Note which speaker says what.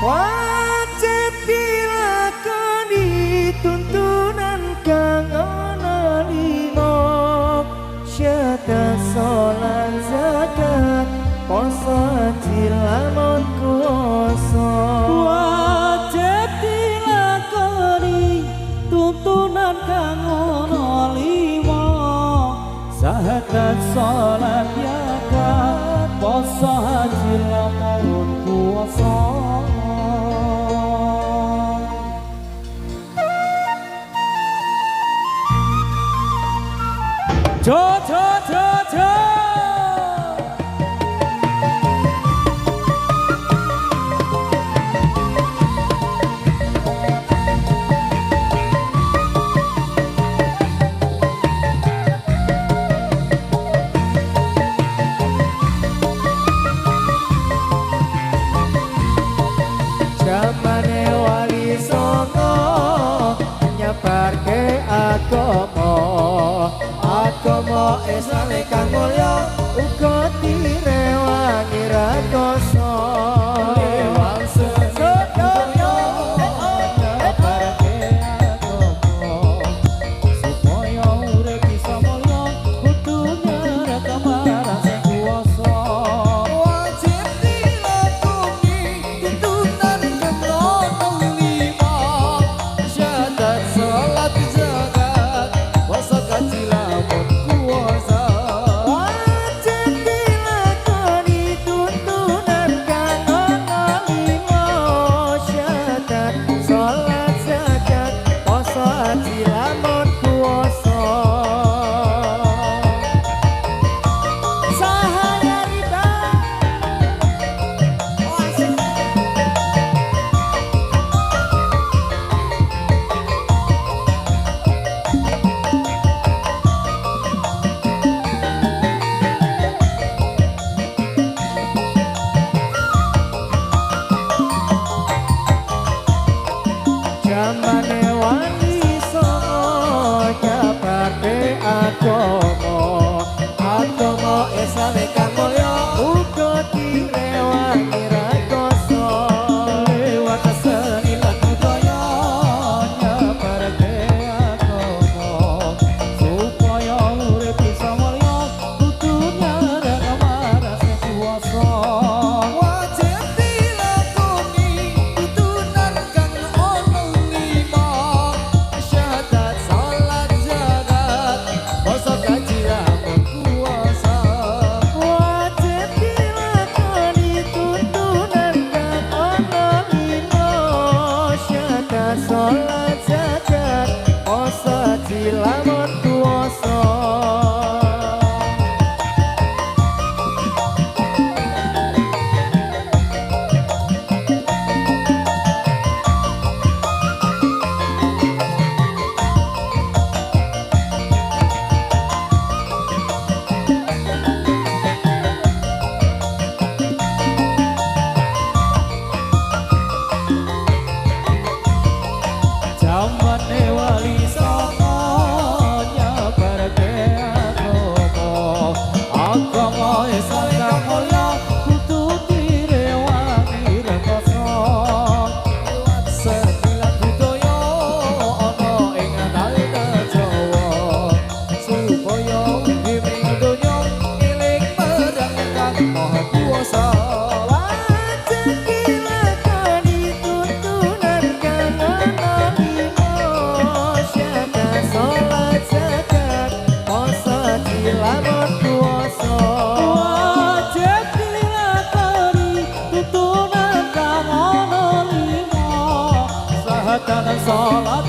Speaker 1: Wajib dilakoni tuntunan kang ana lima syahadat salat zakat poso haji lamun kuwasa.
Speaker 2: Wajib dilakoni tuntunan kang ana lima syahadat salat zakat poso haji lamun kuwasa. Jo jo jo jo
Speaker 1: Jamane wali songo nyebarke agama Islame kang mulya uga direwangi rekoso lewat sedaya nyebarke agama supaya urip bisa mulya kudu nyerek marang sing kuwasa. Wajib dilakoni tuntunan kang ana lima syahadat salat zakat poso haji lamun kuwasa. Wajib dilakoni tuntunan kang ana lima syahadat salat zakat poso haji lamun kuwasa. Sahaya Rita jamane wali songo nyebarke agama Islame kang mulya uga direwangi rekoso lewat seni lan budaya nyebarke agama supaya urip bisa mulya kudu nyerek marang sing kuwasa. Wajib dilakoni tuntunan kang ana lima syahadat salat zakat poso haji lamun kuwasa. Wajib dilakoni tuntunan kang ana lima syahadat salat zakat poso haji lamun kuwasa. Jamane wali songo nyebarke agama Islam kang mulya kudu direwangi rekoso lewat seni lan budaya ana ing tanah Jawa supaya urip ing donya eling marang Kang Maha Kuwasa. Wajib dilakoni tuntunan kang ana lima syahadat salat zakat poso haji lamun kuwasa. Wajib dilakoni tuntunan kang ana lima syahadat salat